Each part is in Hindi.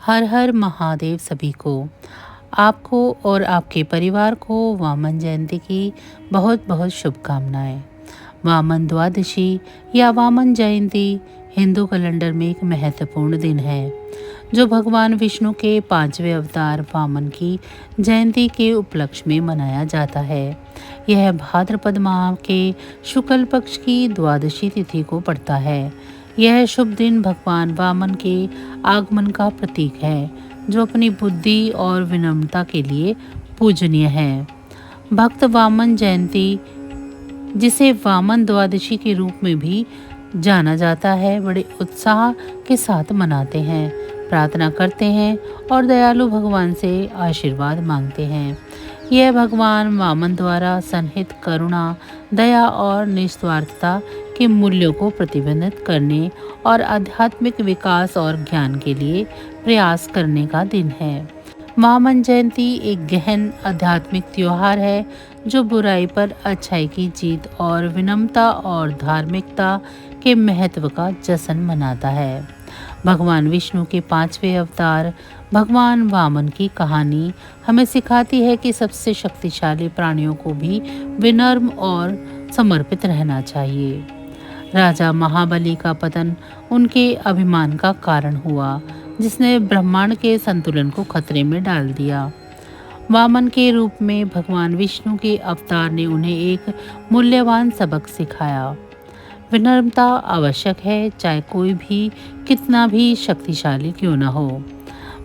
हर हर महादेव सभी को। आपको और आपके परिवार को वामन जयंती की बहुत बहुत शुभकामनाएं। वामन द्वादशी या वामन जयंती हिंदू कैलेंडर में एक महत्वपूर्ण दिन है जो भगवान विष्णु के 5वें अवतार वामन की जयंती के उपलक्ष्य में मनाया जाता है। यह भाद्रपद माह के शुक्ल पक्ष की द्वादशी तिथि को पड़ता है। यह शुभ दिन भगवान वामन के आगमन का प्रतीक है जो अपनी बुद्धि और विनम्रता के लिए पूजनीय है। भक्त वामन जयंती, जिसे वामन द्वादशी के रूप में भी जाना जाता है, बड़े उत्साह के साथ मनाते हैं, प्रार्थना करते हैं और दयालु भगवान से आशीर्वाद मांगते हैं। यह भगवान वामन द्वारा संहित करुणा, दया और निस्वार्थता के मूल्यों को प्रतिबिंबित करने और आध्यात्मिक विकास और ज्ञान के लिए प्रयास करने का दिन है। वामन जयंती एक गहन आध्यात्मिक त्योहार है जो बुराई पर अच्छाई की जीत और विनम्रता और धार्मिकता के महत्व का जश्न मनाता है। भगवान विष्णु के 5वें अवतार भगवान वामन की कहानी हमें सिखाती है कि सबसे शक्तिशाली प्राणियों को भी विनम्र और समर्पित रहना चाहिए। राजा महाबली का पतन उनके अभिमान का कारण हुआ, जिसने ब्रह्मांड के संतुलन को खतरे में डाल दिया। वामन के रूप में भगवान विष्णु के अवतार ने उन्हें एक मूल्यवान सबक सिखाया। विनम्रता आवश्यक है, चाहे कोई भी कितना भी शक्तिशाली क्यों न हो।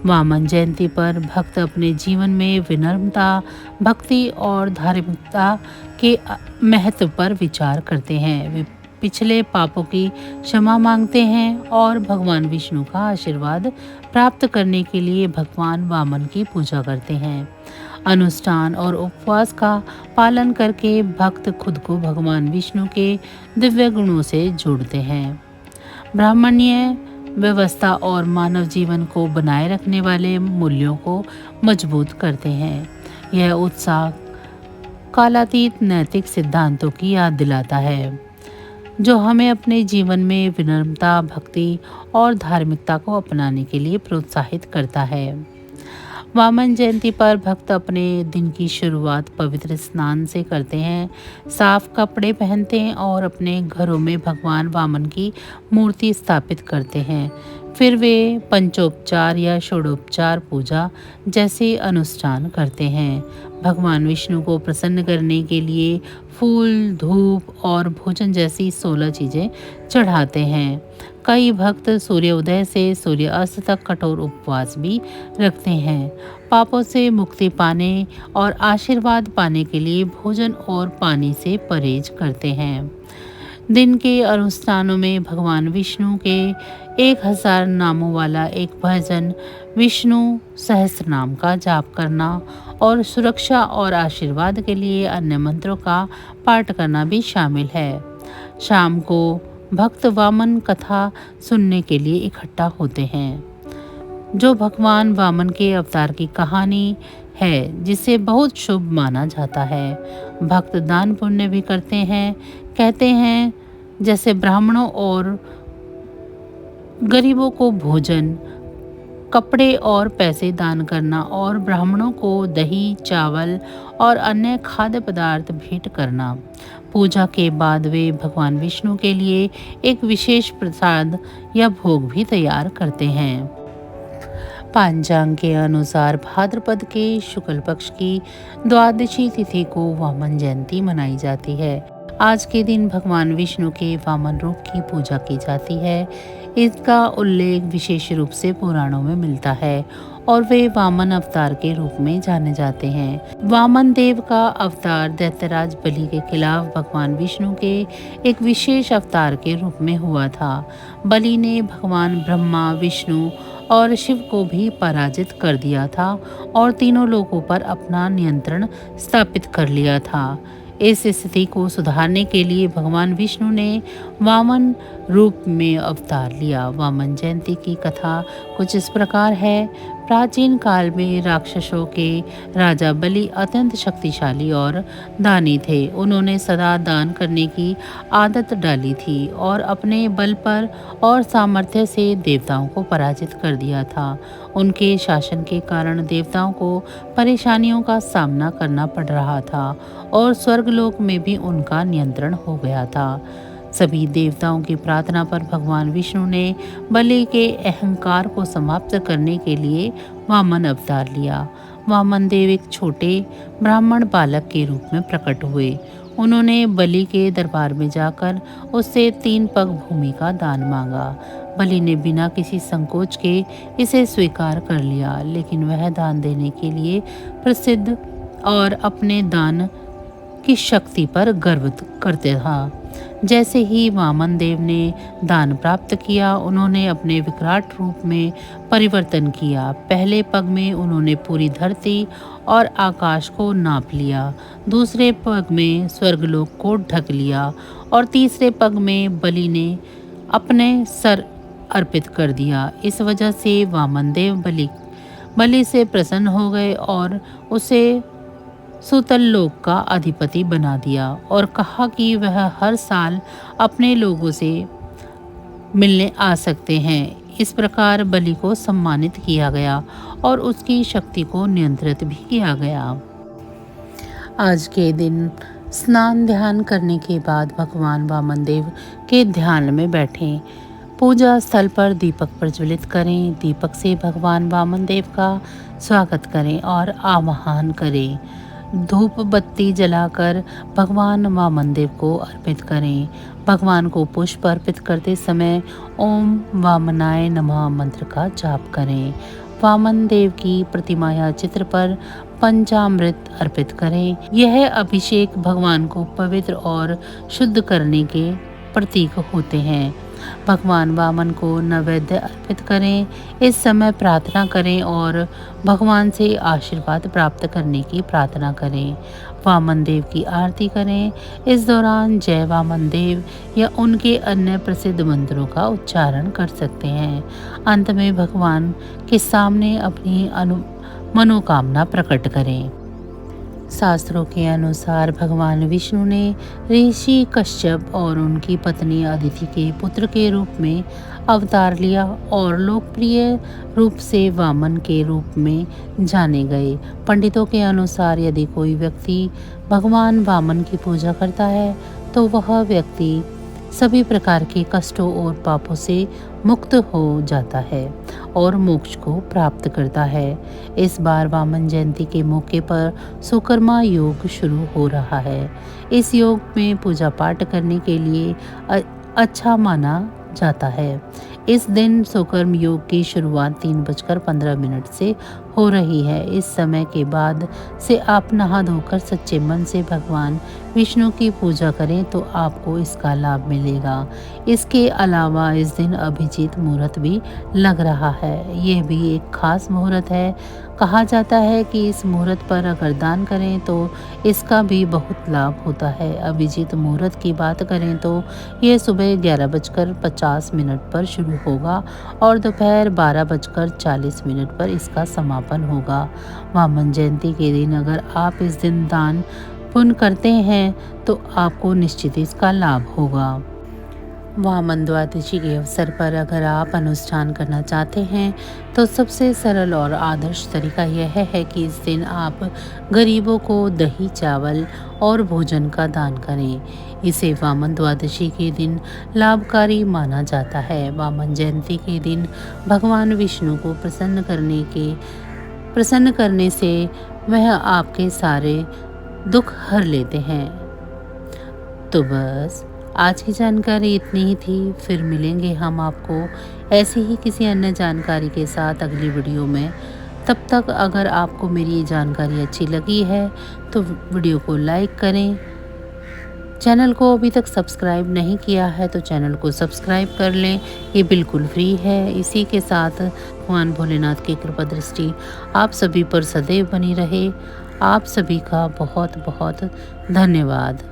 वामन जयंती पर भक्त अपने जीवन में विनम्रता, भक्ति और धार्मिकता के महत्व पर विचार करते हैं। वे पिछले पापों की क्षमा मांगते हैं और भगवान विष्णु का आशीर्वाद प्राप्त करने के लिए भगवान वामन की पूजा करते हैं। अनुष्ठान और उपवास का पालन करके भक्त खुद को भगवान विष्णु के दिव्य गुणों से जोड़ते हैं। ब्राह्मणीय व्यवस्था और मानव जीवन को बनाए रखने वाले मूल्यों को मजबूत करते हैं। यह उत्साह कालातीत नैतिक सिद्धांतों की याद दिलाता है जो हमें अपने जीवन में विनम्रता, भक्ति और धार्मिकता को अपनाने के लिए प्रोत्साहित करता है। वामन जयंती पर भक्त अपने दिन की शुरुआत पवित्र स्नान से करते हैं, साफ कपड़े पहनते हैं और अपने घरों में भगवान वामन की मूर्ति स्थापित करते हैं। फिर वे पंचोपचार या षोडोपचार पूजा जैसे अनुष्ठान करते हैं। भगवान विष्णु को प्रसन्न करने के लिए फूल, धूप और भोजन जैसी 16 चीजें चढ़ाते हैं। कई भक्त सूर्योदय से सूर्यास्त तक कठोर उपवास भी रखते हैं। पापों से मुक्ति पाने और आशीर्वाद पाने के लिए भोजन और पानी से परहेज करते हैं। दिन के अनुष्ठानों में भगवान विष्णु के 1000 नामों वाला एक भजन, विष्णु सहस्त्रनाम का जाप करना और सुरक्षा और आशीर्वाद के लिए अन्य मंत्रों का पाठ करना भी शामिल है। शाम को भक्त वामन कथा सुनने के लिए इकट्ठा होते हैं, जो भगवान वामन के अवतार की कहानी है, जिसे बहुत शुभ माना जाता है। भक्त दान पुण्य भी करते हैं, कहते हैं, जैसे ब्राह्मणों और गरीबों को भोजन, कपड़े और पैसे दान करना और ब्राह्मणों को दही, चावल और अन्य खाद्य पदार्थ भेंट करना। पूजा के बाद वे भगवान विष्णु के लिए एक विशेष प्रसाद या भोग भी तैयार करते हैं। पंचांग के अनुसार भाद्रपद के शुक्ल पक्ष की द्वादशी तिथि को वामन जयंती मनाई जाती है। आज के दिन भगवान विष्णु के वामन रूप की पूजा की जाती है। इसका उल्लेख विशेष रूप से पुराणों में मिलता है और वे वामन अवतार के रूप में जाने जाते हैं। वामन देव का अवतार दैत्यराज बलि के खिलाफ भगवान विष्णु के एक विशेष अवतार के रूप में हुआ था। बलि ने भगवान ब्रह्मा, विष्णु और शिव को भी पराजित कर दिया था और तीनों लोगों पर अपना नियंत्रण स्थापित कर लिया था। इस स्थिति को सुधारने के लिए भगवान विष्णु ने वामन रूप में अवतार लिया। वामन जयंती की कथा कुछ इस प्रकार है। प्राचीन काल में राक्षसों के राजा बलि अत्यंत शक्तिशाली और दानी थे। उन्होंने सदा दान करने की आदत डाली थी और अपने बल पर और सामर्थ्य से देवताओं को पराजित कर दिया था। उनके शासन के कारण देवताओं को परेशानियों का सामना करना पड़ रहा था और स्वर्गलोक में भी उनका नियंत्रण हो गया था। सभी देवताओं की प्रार्थना पर भगवान विष्णु ने बलि के अहंकार को समाप्त करने के लिए वामन अवतार लिया। वामन देव एक छोटे ब्राह्मण बालक के रूप में प्रकट हुए। उन्होंने बलि के दरबार में जाकर उससे 3 पग भूमि का दान मांगा। बलि ने बिना किसी संकोच के इसे स्वीकार कर लिया, लेकिन वह दान देने के लिए प्रसिद्ध और अपने दान की शक्ति पर गर्व करते था। जैसे ही वामन देव ने दान प्राप्त किया, उन्होंने अपने विकराट रूप में परिवर्तन किया। पहले पग में उन्होंने पूरी धरती और आकाश को नाप लिया, दूसरे पग में स्वर्गलोक को ढक लिया और तीसरे पग में बलि ने अपने सर अर्पित कर दिया। इस वजह से वामन देव बलि से प्रसन्न हो गए और उसे सुतल लोक का अधिपति बना दिया और कहा कि वह हर साल अपने लोगों से मिलने आ सकते हैं। इस प्रकार बलि को सम्मानित किया गया और उसकी शक्ति को नियंत्रित भी किया गया। आज के दिन स्नान ध्यान करने के बाद भगवान वामन देव के ध्यान में बैठें। पूजा स्थल पर दीपक प्रज्वलित करें। दीपक से भगवान वामन देव का स्वागत करें और आवाहन करें। धूप बत्ती जलाकर भगवान वामन देव को अर्पित करें। भगवान को पुष्प अर्पित करते समय ओम वामनाय नमः मंत्र का जाप करें। वामन देव की प्रतिमा या चित्र पर पंचामृत अर्पित करें। यह अभिषेक भगवान को पवित्र और शुद्ध करने के प्रतीक होते हैं। भगवान वामन को नैवेद्य अर्पित करें। इस समय प्रार्थना करें और भगवान से आशीर्वाद प्राप्त करने की प्रार्थना करें। वामन देव की आरती करें। इस दौरान जय वामन देव या उनके अन्य प्रसिद्ध मंत्रों का उच्चारण कर सकते हैं। अंत में भगवान के सामने अपनी मनोकामना प्रकट करें। शास्त्रों के अनुसार भगवान विष्णु ने ऋषि कश्यप और उनकी पत्नी अदिति के पुत्र के रूप में अवतार लिया और लोकप्रिय रूप से वामन के रूप में जाने गए। पंडितों के अनुसार यदि कोई व्यक्ति भगवान वामन की पूजा करता है तो वह व्यक्ति सभी प्रकार के कष्टों और पापों से मुक्त हो जाता है और मोक्ष को प्राप्त करता है। इस बार वामन जयंती के मौके पर सुकर्मा योग शुरू हो रहा है। इस योग में पूजा पाठ करने के लिए अच्छा माना जाता है। इस दिन सुकर्म योग की शुरुआत 3:15 से हो रही है। इस समय के बाद से आप नहा धोकर सच्चे मन से भगवान विष्णु की पूजा करें तो आपको इसका लाभ मिलेगा। इसके अलावा इस दिन अभिजीत मुहूर्त भी लग रहा है। यह भी एक खास मुहूर्त है। कहा जाता है कि इस मुहूर्त पर अगर दान करें तो इसका भी बहुत लाभ होता है। अभिजीत मुहूर्त की बात करें तो यह सुबह 11:50 पर शुरू होगा और दोपहर 12:40 पर इसका समापन होगा। वामन जयंती के दिन अगर आप इस दिन दान पुण्य करते हैं तो आपको निश्चित इसका लाभ होगा। वामन द्वादशी के अवसर पर अगर आप अनुष्ठान करना चाहते हैं तो सबसे सरल और आदर्श तरीका यह है कि इस दिन आप गरीबों को दही चावल और भोजन का दान करें। इसे वामन द्वादशी के दिन लाभकारी माना जाता है। वामन जयंती के दिन भगवान विष्णु को प्रसन्न करने से वह आपके सारे दुख हर लेते हैं। तो बस आज की जानकारी इतनी ही थी। फिर मिलेंगे हम आपको ऐसी ही किसी अन्य जानकारी के साथ अगली वीडियो में। तब तक अगर आपको मेरी ये जानकारी अच्छी लगी है तो वीडियो को लाइक करें। चैनल को अभी तक सब्सक्राइब नहीं किया है तो चैनल को सब्सक्राइब कर लें, ये बिल्कुल फ्री है। इसी के साथ भगवान भोलेनाथ की कृपा दृष्टि आप सभी पर सदैव बनी रहे। आप सभी का बहुत बहुत धन्यवाद।